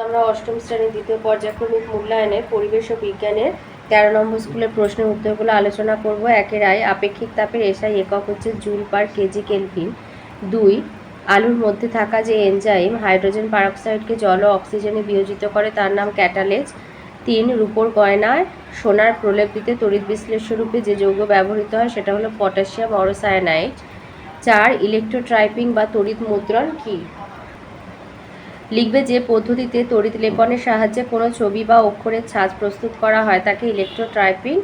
আমরা অষ্টম শ্রেণীর দ্বিতীয় পর্যায়ক্রমিক মূল্যায়নের পরিবেশ ও বিজ্ঞানের 13 নম্বর স্কুলের প্রশ্নের উত্তরগুলো আলোচনা করব। একের আয়, আপেক্ষিক তাপের এসআই একক হচ্ছে জুল পার কেজি কেলভিন। 2, আলুর মধ্যে থাকা যে এনজাইম হাইড্রোজেন পারঅক্সাইডকে জল ও অক্সিজেনে বিয়োজিত করে তার নাম ক্যাটালেজ। 3, রূপোর গয়নায় সোনার প্রলেপ দিতে তড়িৎ বিশ্লেষ্য রূপে যে যৌগ ব্যবহৃত হয় সেটা হলো পটাশিয়াম অরোসায়ানাইড। 4, ইলেকট্রোট্রাইপিং বা তড়িৎ মুদ্রণ কি? লিখবে যে পদ্ধতিতে তড়িৎ লেপনের সাহায্যে কোনো ছবি বা অক্ষরের ছাঁচ প্রস্তুত করা হয় তাকে ইলেকট্রোট্রাইপিং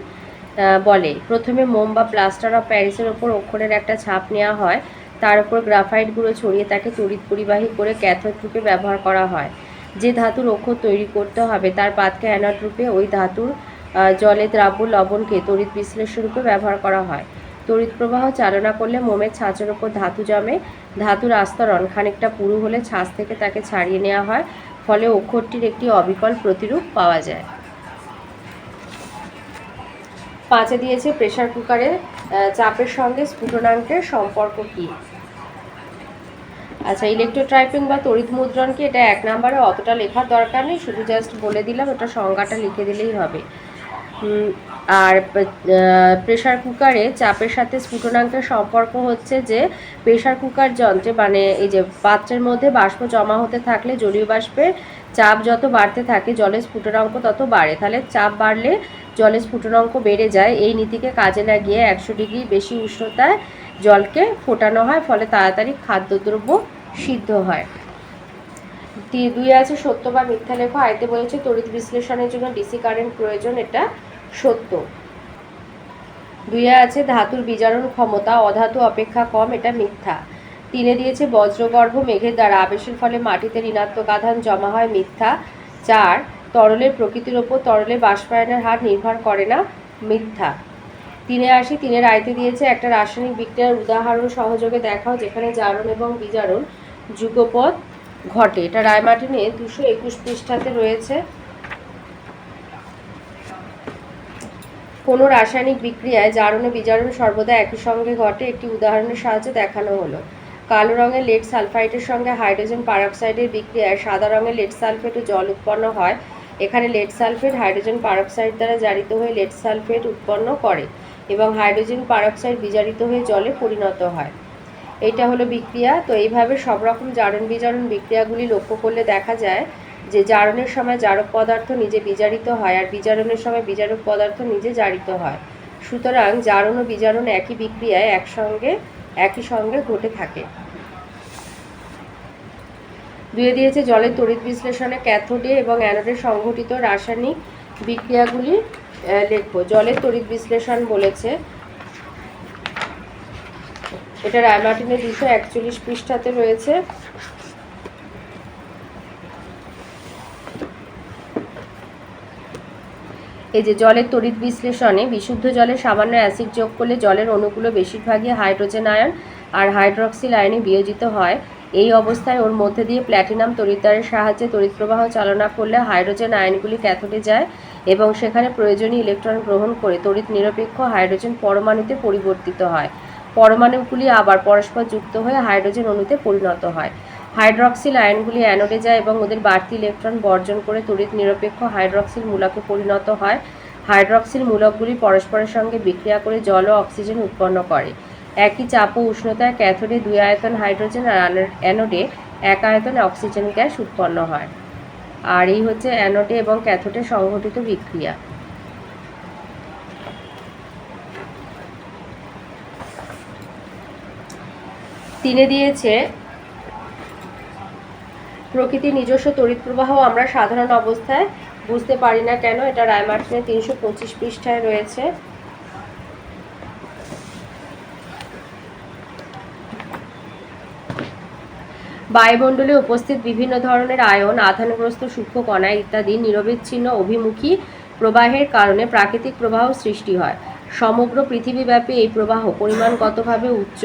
বলে। প্রথমে মোম বা প্লাস্টার অফ প্যারিসের ওপর অক্ষরের একটা ছাপ নেওয়া হয়, তার উপর গ্রাফাইট গুঁড়ো ছড়িয়ে তাকে তড়িৎ পরিবাহী করে ক্যাথোড রূপে ব্যবহার করা হয়। যে ধাতুর অক্ষর তৈরি করতে হবে তার পাতকে অ্যানোড রূপে, ওই ধাতুর জলে দ্রাব্য লবণকে তড়িৎ বিশ্লেষ্য রূপে ব্যবহার করা হয়। তড়িৎ প্রবাহ চালনা করলে মোমের ছাঁচের ওপর ধাতু জমে, ধাতুর আস্তরণ খানিকটা পুরু হলে ছাঁচ থেকে তাকে ছাড়িয়ে নেওয়া হয়, ফলে অক্ষরটির একটি অবিকল প্রতিরূপ পাওয়া যায়। 5 দিয়েছে প্রেসার কুকারে চাপের সঙ্গে স্ফুটনাঙ্কের সম্পর্ক কি? আচ্ছা, ইলেকট্রোট্রাইপিং বা তড়িৎ মুদ্রণ কি? এটা 1 নম্বরে অতটা লেখার দরকার নেই, শুধু জাস্ট বলে দিলাম, ওটা সংজ্ঞাটা লিখে দিলেই হবে। আর প্রেসার কুকারে চাপের সাথে স্ফুটনাঙ্কের সম্পর্ক হচ্ছে যে প্রেসার কুকার যন্ত্রে মানে এই যে পাত্রের মধ্যে বাষ্প জমা হতে থাকলে জলীয় বাষ্পের চাপ যত বাড়তে থাকে জলের স্ফুটনাঙ্ক তত বাড়ে, তাহলে চাপ বাড়লে জলের স্ফুটনাঙ্ক বেড়ে যায়। এই নীতিকে কাজে লাগিয়ে 100 ডিগ্রি বেশি উষ্ণতায় জলকে ফোটানো হয়, ফলে তাড়াতাড়ি খাদ্যদ্রব্য সিদ্ধ হয়। 2 আছে সত্য বা মিথ্যা লেখো। আইতে বলেছে তড়িৎ বিশ্লেষণের জন্য ডিসি কারেন্ট প্রয়োজন, এটা সত্য। 2 আছে ধাতুর বিজারণ ক্ষমতা অধাতু অপেক্ষা কম, এটা মিথ্যা। 3 দিয়েছে বজ্রগর্ভ মেঘের দ্বারা আবেশের ফলে মাটিতে ঋণাত্মক আধান জমা হয়, মিথ্যা। 4, তরলের প্রকৃতির ওপর তরলের বাষ্পায়নের হার নির্ভর করে না, মিথ্যা। 3 আসি। 3 আইতে দিয়েছে একটা রাসায়নিক বিক্রিয়ার উদাহরণ সহযোগে দেখাও যেখানে জারণ এবং বিজারণ যুগপৎ ঘটে, এটা রায়মার্টিনে 221 পৃষ্ঠাতে রয়েছে। কোনো রাসায়নিক বিক্রিয়ায় জারণ ও বিজারণ সর্বদা একই সঙ্গে ঘটে, একটি উদাহরণের সাহায্যে দেখানো হলো। কালো রঙের লেড সালফাইডের সঙ্গে হাইড্রোজেন পারঅক্সাইডের বিক্রিয়ায় সাদা রঙের লেড সালফেট ও জল উৎপন্ন হয়। এখানে লেড সালফেট হাইড্রোজেন পারঅক্সাইড দ্বারা জারিত হয়ে লেড সালফেট উৎপন্ন করে এবং হাইড্রোজেন পারঅক্সাইড বিজারিত হয়ে জলে পরিণত হয়। এইটা হলো বিক্রিয়া। তো এইভাবে সব রকম জারণ বিজারণ বিক্রিয়াগুলি লক্ষ্য করলে দেখা যায় যে জারণের সময় জারক পদার্থ নিজে বিজারিত হয় আর বিজারণের সময় বিজারক পদার্থ নিজে জারিত হয়। সুতরাং জারণ ও বিজারণ একই বিক্রিয়ায় একই সঙ্গে ঘটে থাকে। 2 দিয়েছে জলের তড়িৎ বিশ্লেষণে ক্যাথোডে এবং অ্যানোডে সংঘটিত রাসায়নিক বিক্রিয়াগুলি লেখো। জলের তড়িৎ বিশ্লেষণ বলেছে, এটা রায়মার্টিনের 241 পৃষ্ঠাতে রয়েছে। এই যে জলের তড়িৎ বিশ্লেষণে বিশুদ্ধ জলে সামান্য অ্যাসিড যোগ করলে জলের অণুগুলো বেশিরভাগই হাইড্রোজেন আয়ন আর হাইড্রক্সিল আয়নে বিয়োজিত হয়। এই অবস্থায় ওর মধ্যে দিয়ে প্ল্যাটিনাম তড়িৎদ্বারের সাহায্যে তড়িৎ প্রবাহ চালনা করলে হাইড্রোজেন আয়নগুলি ক্যাথোডে যায় এবং সেখানে প্রয়োজনীয় ইলেকট্রন গ্রহণ করে তড়িৎ নিরপেক্ষ হাইড্রোজেন পরমাণুতে পরিবর্তিত হয়। পরমাণুগুলি আবার পরস্পর যুক্ত হয়ে হাইড্রোজেন অণুতে পরিণত হয়। হাইড্রক্সিল আয়নগুলি অ্যানোডে যায় এবং ওদের বাড়তি ইলেকট্রন বর্জন করে তড়িৎ নিরপেক্ষ হাইড্রক্সিল মূলকে পরিণত হয়। হাইড্রক্সিল মূলকগুলি পরস্পরের সঙ্গে বিক্রিয়া করে জল ও অক্সিজেন উৎপন্ন করে। একই চাপ ও উষ্ণতায় ক্যাথোডে 2 আয়তন হাইড্রোজেন আর অ্যানোডে 1 আয়তন অক্সিজেন গ্যাস উৎপন্ন হয়। আর এই হচ্ছে অ্যানোডে এবং ক্যাথোডে সংঘটিত বিক্রিয়া। তিনে দিয়েছে প্রকৃতির নিজস্ব তড়িৎ প্রবাহ আমরা সাধারণ অবস্থায় বুঝতে পারি না কেন, এটা রায়মার্টিনের 325 পৃষ্ঠায় রয়েছে। বায়ুমণ্ডলে উপস্থিত বিভিন্ন ধরনের আয়ন, আধানগ্রস্ত সূক্ষ্ম কণা ইত্যাদি নিরবিচ্ছিন্ন অভিমুখী প্রবাহের কারণে প্রাকৃতিক প্রবাহ সৃষ্টি হয়। সমগ্র পৃথিবীব্যাপী এই প্রবাহ পরিমাণগতভাবে উচ্চ,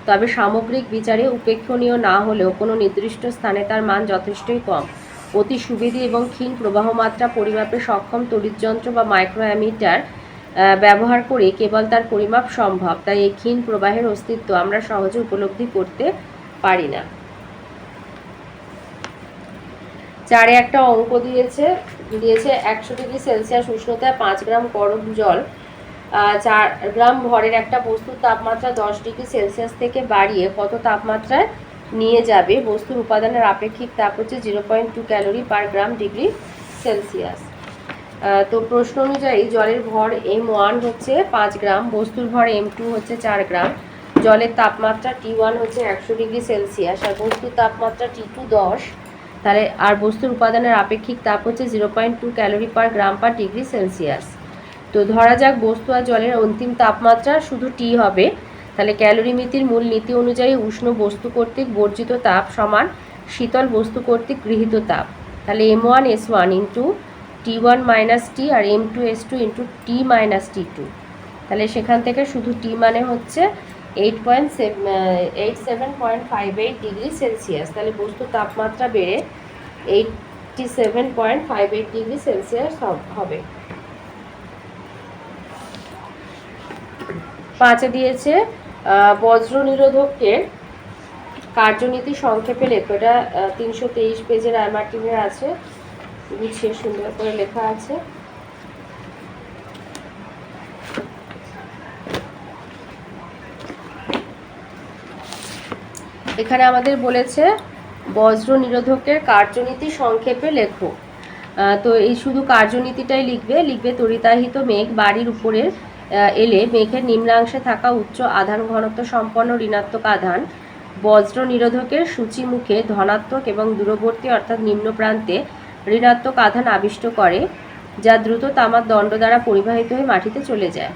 তবে সামগ্রিক বিচারে উপেক্ষণীয় না হলেও কোনো নির্দিষ্ট স্থানে তার মান যথেষ্টই কম। অতি সুবেদী এবং ক্ষীণ প্রবাহ মাত্রা পরিমাপে সক্ষম তড়িৎযন্ত্র বা মাইক্রোঅ্যামিটার ব্যবহার করে কেবল তার পরিমাপ সম্ভব, তাই এই ক্ষীণ প্রবাহের অস্তিত্ব আমরা সহজে উপলব্ধি করতে পারি না। চারে একটা অঙ্ক দিয়েছে 100°C উষ্ণতায় 5 গ্রাম গরম জল 4 গ্রাম ভরের একটা বস্তুর তাপমাত্রা 10°C থেকে বাড়িয়ে কত তাপমাত্রায় নিয়ে যাবে। বস্তুর উপাদানের আপেক্ষিক তাপ হচ্ছে 0.2 ক্যালোরি পার গ্রাম ডিগ্রি সেলসিয়াস। তো প্রশ্ন অনুযায়ী জলের ভর M1 হচ্ছে 5 গ্রাম, বস্তুর ভর M2 হচ্ছে 4 গ্রাম, জলের তাপমাত্রা T1 হচ্ছে 100°C আর বস্তুর তাপমাত্রা T2 10, তাহলে আর বস্তুর উপাদানের আপেক্ষিক তাপ হচ্ছে 0.2 ক্যালোরি পার গ্রাম পার ডিগ্রি সেলসিয়াস। তো ধরা যাক বস্তু আর জলের অন্তিম তাপমাত্রা শুধু T হবে, তাহলে ক্যালোরিমিতির মূল নীতি অনুযায়ী উষ্ণ বস্তু কর্তৃক বর্জিত তাপ সমান শীতল বস্তু কর্তৃক গৃহীত তাপ। তাহলে M1S1 ইন্টু T1 মাইনাস টি আর M2S2 into T minus T2। তাহলে সেখান থেকে শুধু টি মানে হচ্ছে 87.58°C। তাহলে বস্তুর তাপমাত্রা বেড়ে 87.58°C হবে। 5 দিয়েছে বজ্র নিরোধকের কার্যনীতি সংক্ষেপে লেখো। এটা 323 পেজের আইমার্টিনের আছে, গুছিয়ে সুন্দর করে লেখা আছে। এখানে আমাদের বলেছে বজ্র নিরোধকের কার্যনীতি সংক্ষেপে লেখো। তো এই শুধু কার্যনীতিটাই লিখবে তড়িতাহিত মেঘ বাড়ির উপরে এলে মেঘের নিম্নাংশে থাকা উচ্চ আধান ঘনত্ব সম্পন্ন ঋণাত্মক আধান বজ্র নিরোধকের সূচিমুখে ধনাত্মক এবং দূরবর্তী অর্থাৎ নিম্ন প্রান্তে ঋণাত্মক আধান আবিষ্ট করে, যা দ্রুত তামার দণ্ড দ্বারা পরিবাহিত হয়ে মাটিতে চলে যায়।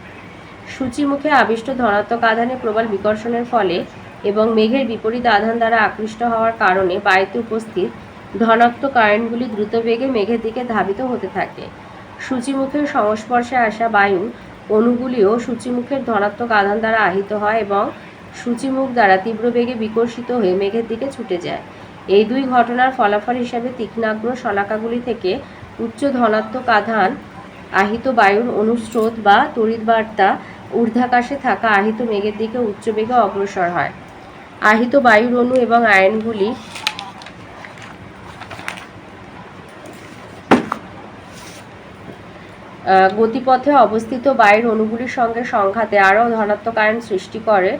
সূচিমুখে আবিষ্ট ধনাত্মক আধানে প্রবল বিকর্ষণের ফলে এবং মেঘের বিপরীত আধান দ্বারা আকৃষ্ট হওয়ার কারণে বায়ুতে উপস্থিত ধনাত্মক আয়নগুলি দ্রুত বেগে মেঘের দিকে ধাবিত হতে থাকে। সূচিমুখের সংস্পর্শে আসা বায়ু অণুগুলিও সূচিমুখের ধনাত্মক আধান দ্বারা আহিত হয় এবং সূচিমুখ দ্বারা তীব্র বেগে বিকর্ষিত হয়ে মেঘের দিকে ছুটে যায়। এই দুই ঘটনার ফলাফল হিসাবে তীক্ষ্ণাগ্র শলাকাগুলি থেকে উচ্চ ধনাত্মক আধান আহিত বায়ুর অনুস্রোত বা তড়িৎবার্তা ঊর্ধ্বাকাশে থাকা আহিত মেঘের দিকে উচ্চ বেগে অগ্রসর হয়। আহিত বায়ুর অণু এবং আয়নগুলি গতিপথে অবস্থিত বায়ুর অণুগুলির সঙ্গে সংঘাতে আরও ধনাত্মক আয়ন সৃষ্টি করে,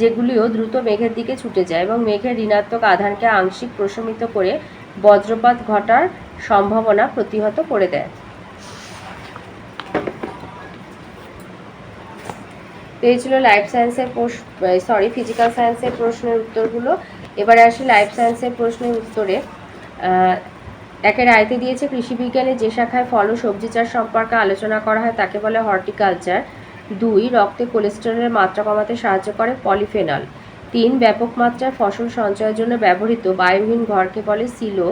যেগুলিও দ্রুত মেঘের দিকে ছুটে যায় এবং মেঘের ঋণাত্মক আধানকে আংশিক প্রশমিত করে বজ্রপাত ঘটার সম্ভাবনা প্রতিহত করে দেয়। তো এই ছিল লাইফ সায়েন্সের ফিজিক্যাল সায়েন্সের প্রশ্নের উত্তরগুলো। এবারে আসি লাইফ সায়েন্সের প্রশ্নের উত্তরে। একের আয়তে দিয়েছে কৃষিবিজ্ঞানে যে শাখায় ফল ও সবজি চাষ সম্পর্কে আলোচনা করা হয় তাকে বলে হর্টিকালচার। 2 রক্তে কোলেস্টেরলের মাত্রা কমাতে সাহায্য করে পলিফেনল। 3 ব্যাপক মাত্রায় ফসল সঞ্চয়ের জন্য ব্যবহৃত বায়ুহীন ঘরকে বলে সিলো।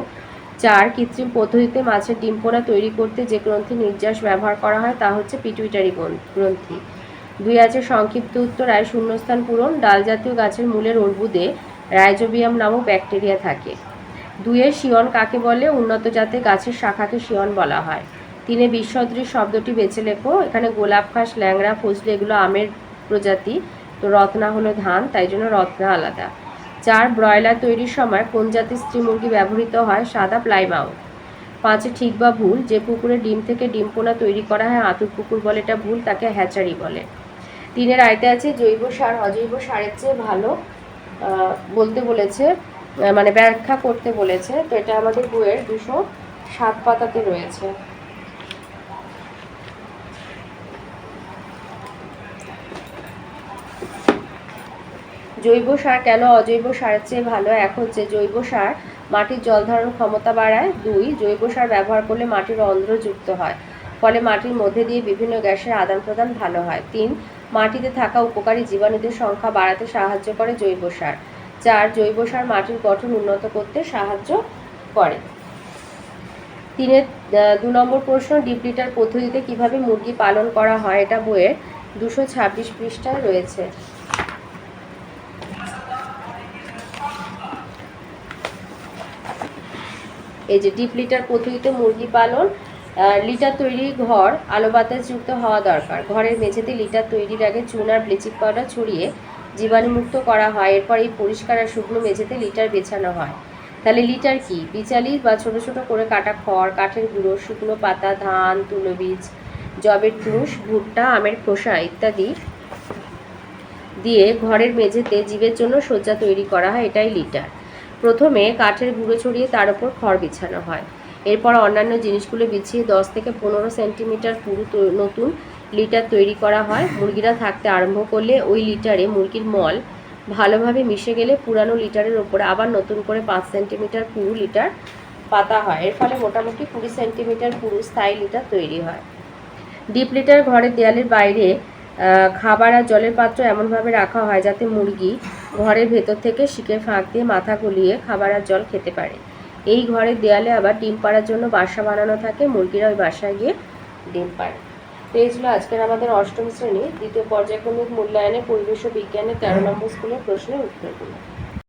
4 কৃত্রিম পদ্ধতিতে মাছের ডিম পোনা তৈরি করতে যে গ্রন্থি নির্যাস ব্যবহার করা হয় তা হচ্ছে পিটুইটারি গ্রন্থি। 2 আছে সংক্ষিপ্ত উত্তর আয় শূন্যস্থান পূরণ। ডাল জাতীয় গাছের মূলের অর্বুদে রাইজোবিয়াম নামক ব্যাকটেরিয়া থাকে। 2 শিয়ন কাকে বলে? উন্নত জাতের গাছের শাখাকে শিয়ন বলা হয়। 3 বিসদৃশ শব্দটি বেছে লেখো। এখানে গোলাপ ঘাস, ল্যাংড়া, ফজলি এগুলো আমের প্রজাতি, তো রত্না হলো ধান, তাই জন্য রত্না আলাদা। 4 ব্রয়লার তৈরির সময় কোন জাতের স্ত্রী মুরগি ব্যবহৃত হয়? সাদা প্লাইমাউথ। 5 ঠিক বা ভুল? যে পুকুরে ডিম থেকে ডিম পোনা তৈরি করা হয় আঁতুর পুকুর বলে, এটা ভুল, তাকে হ্যাচারি বলে। 3 আয়তে আছে জৈব সার অজৈব সারের চেয়ে ভালো বলতে বলেছে, মানে ব্যাখ্যা করতে বলেছে। তো এটা আমাদের বইয়ের 207 পাতাতে রয়েছে। জৈব সার কেন অজৈব সারের চেয়ে ভালো? এক হচ্ছে জৈব সার মাটির জল ধারণ ক্ষমতা বাড়ায়। 2 জৈব সার ব্যবহার করলে মাটির রন্ধ্রযুক্ত হয়, ফলে মাটির মধ্যে দিয়ে বিভিন্ন গ্যাসের আদান প্রদান ভালো হয়। 3 মাটিতে থাকা উপকারী জীবাণুদের সংখ্যা বাড়াতে সাহায্য করে জৈব সার। 4 জৈব সার মাটির গঠন উন্নত করতে সাহায্য করে। 3 2 নম্বর প্রশ্ন, ডিপ লিটার পদ্ধতিতে কিভাবে মুরগি পালন করা হয়? এটা বইয়ের 226 পৃষ্ঠায় রয়েছে। এই যে ডিপ লিটার পদ্ধতিতে মুরগি পালন। লিটার তৈরির ঘর আলো বাতাসযুক্ত হওয়া দরকার। ঘরের মেঝেতে লিটার তৈরির আগে চুন আর ব্লিচিং পাউডার ছড়িয়ে জীবাণুমুক্ত করা হয়। এরপর এই পরিষ্কার আর শুকনো মেঝেতে লিটার বেছানো হয়। তাহলে লিটার কি? বিচালি বা ছোট ছোট করে কাটা খড়, কাঠের গুঁড়ো, শুকনো পাতা, ধান, তুলোবীজ, যবের তুষ, ভুট্টা, আমের খোসা ইত্যাদি দিয়ে ঘরের মেঝেতে জীবের জন্য শয্যা তৈরি করা হয়, এটাই লিটার। প্রথমে কাঠের গুঁড়ো ছড়িয়ে তার উপর খড় বিছানো হয়। এরপর অন্যান্য জিনিসগুলো বিছিয়ে 10 থেকে 15 সেন্টিমিটার পুরু নতুন লিটার তৈরি করা হয়। মুরগিরা থাকতে আরম্ভ করলে ওই লিটারে মুরগির মল ভালোভাবে মিশে গেলে পুরানো লিটারের ওপরে আবার নতুন করে 5 সেন্টিমিটার পুরু লিটার পাতা হয়। এর ফলে মোটামুটি 20 সেন্টিমিটার পুরু স্থায়ী লিটার তৈরি হয়। ডিপ লিটার ঘরের দেয়ালের বাইরে খাবার আর জলের পাত্র এমনভাবে রাখা হয় যাতে মুরগি ঘরের ভেতর থেকে শিকের ফাঁক দিয়ে মাথা গলিয়ে খাবার আর জল খেতে পারে। এই ঘরের দেয়ালে আবার ডিম পাড়ার জন্য বাসা বানানো থাকে, মুরগিরা ওই বাসায় গিয়ে ডিম পাড়ে। তো এই ছিল আজকের আমাদের অষ্টম শ্রেণী দ্বিতীয় পর্যায়ক্রমিক মূল্যায়নে পরিবেশ ও বিজ্ঞানের 13 নম্বর স্কুলের প্রশ্নের উত্তরগুলো।